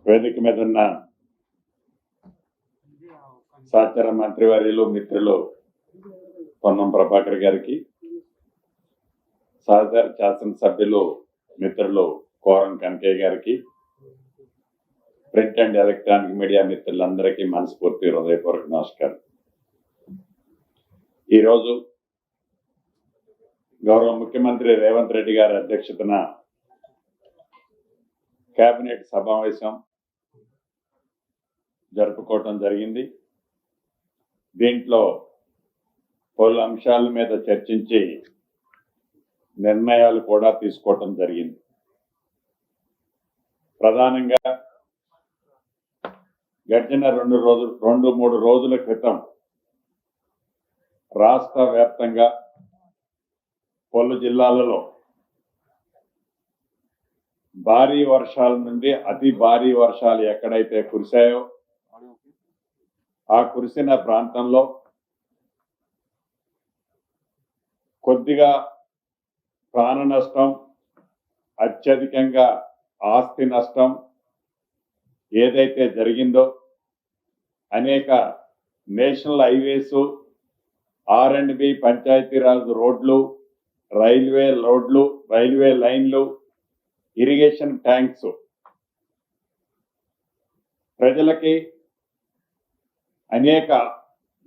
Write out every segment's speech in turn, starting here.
వేదిక మీద ఉన్న సహచర మంత్రివర్యులు మిత్రులు పొన్నం ప్రభాకర్ గారికి, సహచర శాసనసభ్యులు మిత్రులు కోరం కనకయ్య గారికి, ప్రింట్ అండ్ ఎలక్ట్రానిక్ మీడియా మిత్రులందరికీ మనస్ఫూర్తి హృదయపూర్వక నమస్కారం. ఈరోజు గౌరవ ముఖ్యమంత్రి రేవంత్ రెడ్డి గారి అధ్యక్షతన కేబినెట్ సమావేశం జరుపుకోవటం జరిగింది. దీంట్లో పలు అంశాల మీద చర్చించి నిర్ణయాలు కూడా తీసుకోవటం జరిగింది. ప్రధానంగా గడిచిన 2-3 రోజుల క్రితం రాష్ట్ర వ్యాప్తంగా పలు జిల్లాలలో భారీ వర్షాల నుండి అతి భారీ వర్షాలు ఎక్కడైతే కురిశాయో ఆ కురిసిన ప్రాంతంలో కొద్దిగా ప్రాణ నష్టం, అత్యధికంగా ఆస్తి నష్టం ఏదైతే జరిగిందో అనేక నేషనల్ హైవేస్, R&B పంచాయతీరాజ్ రోడ్లు, రైల్వే లైన్లు, ఇరిగేషన్ ట్యాంక్స్ ప్రజలకి అనేక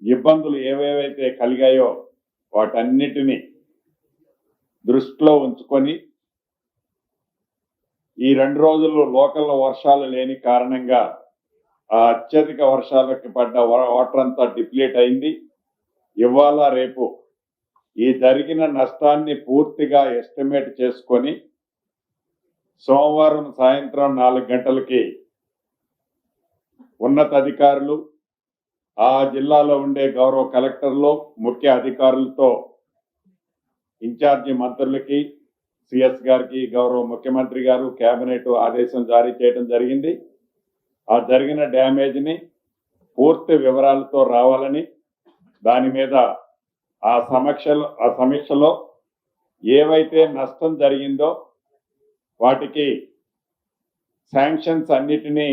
ఇబ్బందులు ఏవేవైతే కలిగాయో వాటన్నిటినీ దృష్టిలో ఉంచుకొని ఈ 2 రోజులు లోకల్ వర్షాలు లేని కారణంగా ఆ అత్యధిక వర్షాలకి పడ్డ వాటర్ అంతా డిప్లీట్ అయింది. ఇవాళ రేపు ఈ జరిగిన నష్టాన్ని పూర్తిగా ఎస్టిమేట్ చేసుకొని సోమవారం సాయంత్రం 4 గంటలకి ఉన్నతాధికారులు, ఆ జిల్లాలో ఉండే గౌరవ కలెక్టర్లు, ముఖ్య అధికారులతో ఇన్ఛార్జి మంత్రులకి, సిఎస్ గారికి గౌరవ ముఖ్యమంత్రి గారు కేబినెట్ ఆదేశం జారీ చేయడం జరిగింది. ఆ జరిగిన డ్యామేజ్ని పూర్తి వివరాలతో రావాలని, దాని మీద ఆ సమీక్షలో ఏవైతే నష్టం జరిగిందో వాటికి శాంక్షన్స్ అన్నిటినీ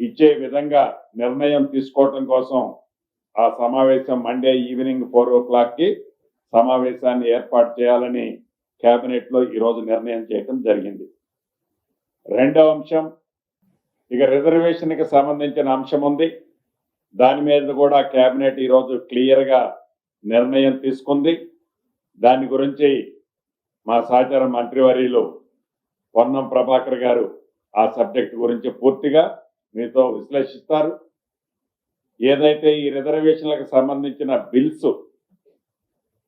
ఇచ్చే విధంగా నిర్ణయం తీసుకోవటం కోసం ఆ సమావేశం మండే ఈవినింగ్ 4 o'clockకి సమావేశాన్ని ఏర్పాటు చేయాలని కేబినెట్ లో ఈరోజు నిర్ణయం చేయడం జరిగింది. రెండవ అంశం, ఇక రిజర్వేషన్ కి సంబంధించిన అంశం ఉంది. దాని మీద కూడా కేబినెట్ ఈరోజు క్లియర్ గా నిర్ణయం తీసుకుంది. దాని గురించి మా సహచర మంత్రివర్యులు పొన్నం ప్రభాకర్ గారు ఆ సబ్జెక్ట్ గురించి పూర్తిగా మీతో విశ్లేషిస్తారు. ఏదైతే ఈ రిజర్వేషన్లకు సంబంధించిన బిల్స్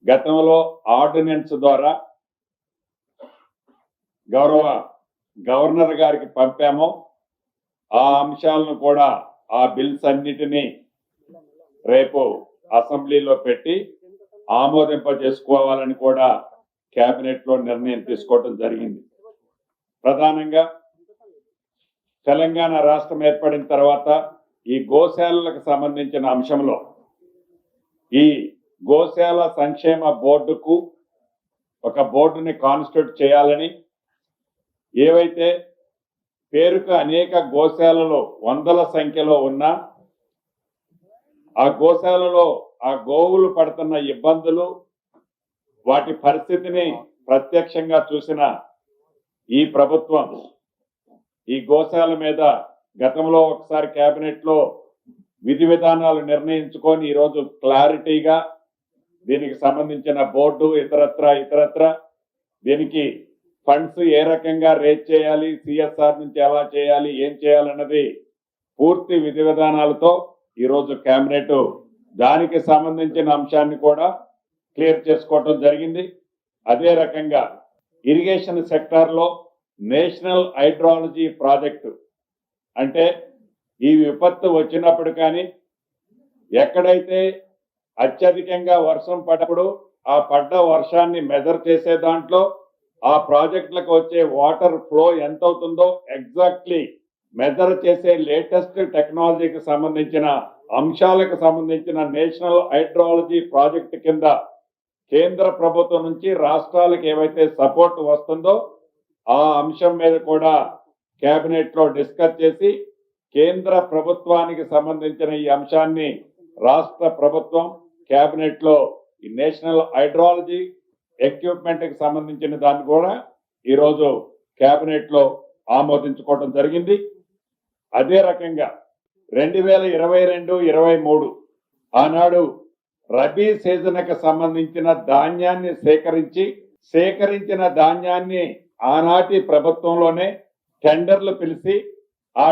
గతంలో ఆర్డినెన్స్ ద్వారా గౌరవ గవర్నర్ గారికి పంపామో ఆ అంశాలను కూడా, ఆ బిల్స్ అన్నిటినీ రేపు అసెంబ్లీలో పెట్టి ఆమోదింపజేసుకోవాలని కూడా కేబినెట్ లో నిర్ణయం తీసుకోవడం జరిగింది. ప్రధానంగా తెలంగాణ రాష్ట్రం ఏర్పడిన తర్వాత ఈ గోశాలలకు సంబంధించిన అంశంలో ఈ గోశాల సంక్షేమ బోర్డుకు ఒక బోర్డుని కాన్స్టిట్యూట్ చేయాలని, ఏవైతే పేరుకు అనేక గోశాలలో వందల సంఖ్యలో ఉన్నా ఆ గోశాలలో ఆ గోవులు పడుతున్న ఇబ్బందులు, వాటి పరిస్థితిని ప్రత్యక్షంగా చూసిన ఈ ప్రభుత్వం ఈ గోశాల మీద గతంలో ఒకసారి కేబినెట్ లో విధి విధానాలు నిర్ణయించుకొని ఈరోజు క్లారిటీగా దీనికి సంబంధించిన బోర్డు ఇతరత్ర దీనికి ఫండ్స్ ఏ రకంగా రేట్ చేయాలి, సిఎస్ఆర్ నుంచి ఎలా చేయాలి, ఏం చేయాలన్నది పూర్తి విధి విధానాలతో ఈరోజు కేబినెట్ దానికి సంబంధించిన అంశాన్ని కూడా క్లియర్ చేసుకోవటం జరిగింది. అదే రకంగా ఇరిగేషన్ సెక్టార్ లో నేషనల్ హైడ్రాలజీ ప్రాజెక్టు, అంటే ఈ విపత్తు వచ్చినప్పుడు కానీ ఎక్కడైతే అత్యధికంగా వర్షం పడ్డప్పుడు ఆ పడ్డ వర్షాన్ని మెజర్ చేసే దాంట్లో ఆ ప్రాజెక్టులకు వచ్చే వాటర్ ఫ్లో ఎంత అవుతుందో ఎగ్జాక్ట్లీ మెజర్ చేసే లేటెస్ట్ టెక్నాలజీకి సంబంధించిన అంశాలకు సంబంధించిన నేషనల్ హైడ్రాలజీ ప్రాజెక్ట్ కింద కేంద్ర ప్రభుత్వం నుంచి రాష్ట్రాలకు ఏవైతే సపోర్ట్ వస్తుందో ఆ అంశం మీద కూడా కేబినెట్ లో డిస్కస్ చేసి కేంద్ర ప్రభుత్వానికి సంబంధించిన ఈ అంశాన్ని రాష్ట్ర ప్రభుత్వం కేబినెట్ లో ఈ నేషనల్ హైడ్రాలజీ ఎక్విప్మెంట్ కి సంబంధించిన దాన్ని కూడా ఈరోజు కేబినెట్ లో ఆమోదించుకోవడం జరిగింది. అదే రకంగా 2022-23 ఆనాడు రబీ సీజన్ కి సంబంధించిన ధాన్యాన్ని సేకరించిన ధాన్యాన్ని ఆనాటి ప్రభుత్వంలోనే టెండర్లు పిలిచి ఆ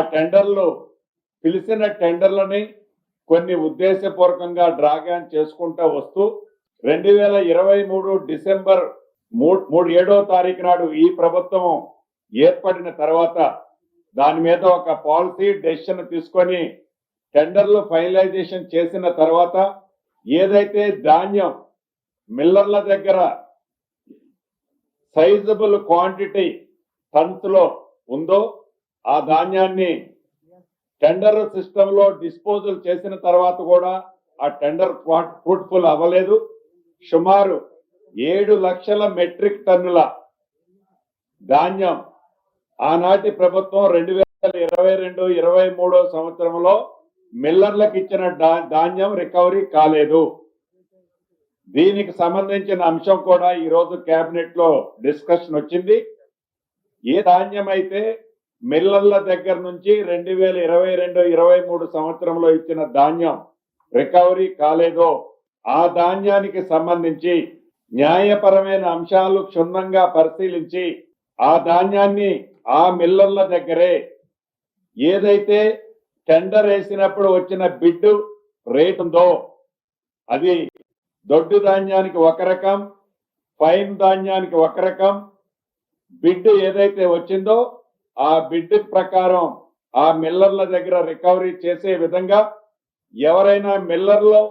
పిలిచిన టెండర్లని కొన్ని ఉద్దేశపూర్వకంగా డ్రాగాన్ చేసుకుంటూ వస్తూ 2023 డిసెంబర్ 7వ తారీఖు నాడు ఈ ప్రభుత్వం ఏర్పడిన తర్వాత దాని మీద ఒక పాలసీ డెసిషన్ తీసుకొని టెండర్లు ఫైనలైజేషన్ చేసిన తర్వాత ఏదైతే ధాన్యం మిల్లర్ల దగ్గర సైజబుల్ క్వాంటిటీ టన్స్ లో ఉందో ఆ ధాన్యాన్ని టెండర్ సిస్టమ్ లో డిస్పోజల్ చేసిన తర్వాత కూడా ఆ టెండర్ ఫ్రూట్ఫుల్ అవ్వలేదు. సుమారు 7 లక్షల మెట్రిక్ టన్నుల ధాన్యం ఆనాటి ప్రభుత్వం 2022-23 సంవత్సరంలో మిల్లర్లకు ఇచ్చిన ధాన్యం రికవరీ కాలేదు. దీనికి సంబంధించిన అంశం కూడా ఈ రోజు కేబినెట్ లో డిస్కషన్ వచ్చింది. ఏ ధాన్యం అయితే మిల్లర్ల దగ్గర నుంచి 2022-23 సంవత్సరంలో ఇచ్చిన ధాన్యం రికవరీ కాలేదో ఆ ధాన్యానికి సంబంధించి న్యాయపరమైన అంశాలు క్షుణ్ణంగా పరిశీలించి ఆ ధాన్యాన్ని ఆ మిల్లర్ల దగ్గరే ఏదైతే టెండర్ వేసినప్పుడు వచ్చిన బిడ్ రేట్ ఉందో అది దొడ్డు ధాన్యానికి ఒక రకం, ఫైన్ ధాన్యానికి ఒక రకం బిడ్ ఏదైతే వచ్చిందో ఆ బిడ్ ప్రకారం ఆ మిల్లర్ల దగ్గర రికవరీ చేసే విధంగా ఎవరైనా మిల్లర్లో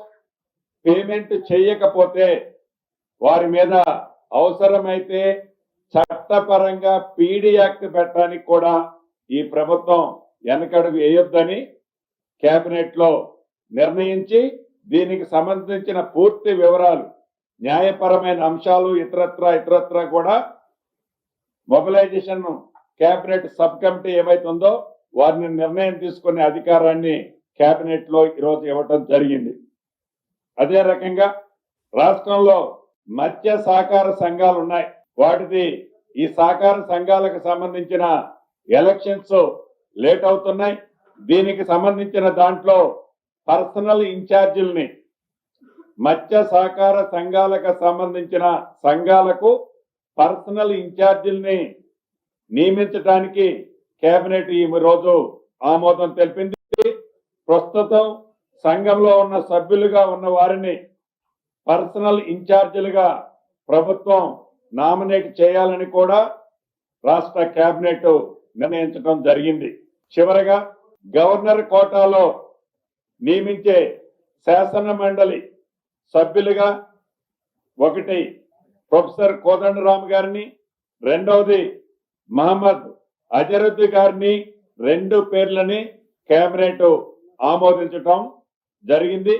పేమెంట్ చేయకపోతే వారి మీద అవసరమైతే చట్టపరంగా పీడీ యాక్ట్ పెట్టడానికి కూడా ఈ ప్రభుత్వం వెనకడుగు వేయొద్దని కేబినెట్ లో నిర్ణయించి దీనికి సంబంధించిన పూర్తి వివరాలు న్యాయపరమైన అంశాలు ఇతరత్ర కూడా మొబిలైజేషన్ కేబినెట్ సబ్ కమిటీ ఏవైతే ఉందో వారిని నిర్ణయం తీసుకునే అధికారాన్ని కేబినెట్ లో ఈరోజు ఇవ్వటం జరిగింది. అదే రకంగా రాష్ట్రంలో మత్స్య సహకార సంఘాలు ఉన్నాయి. వాటిది ఈ సహకార సంఘాలకు సంబంధించిన ఎలక్షన్స్ లేట్ అవుతున్నాయి. దీనికి సంబంధించిన దాంట్లో పర్సనల్ ఇన్ఛార్జీలని మత్స్య సహకార సంఘాలకు సంబంధించిన సంఘాలకు పర్సనల్ ఇన్ఛార్జీలని నియమించడానికి కేబినెట్ ఈ రోజు ఆమోదం తెలిపింది. ప్రస్తుతం సంఘంలో ఉన్న సభ్యులుగా ఉన్న వారిని పర్సనల్ ఇన్ఛార్జీలుగా ప్రభుత్వం నామినేట్ చేయాలని కూడా రాష్ట్ర కేబినెట్ నిర్ణయించడం జరిగింది. చివరగా గవర్నర్ కోటాలో నియమించే శాసన మండలి సభ్యులుగా ఒకటి ప్రొఫెసర్ కోదండరామ్ గారిని, రెండవది మహమ్మద్ అజరుద్దీ గారిని 2 పేర్లని కేబినెట్ ఆమోదించడం జరిగింది.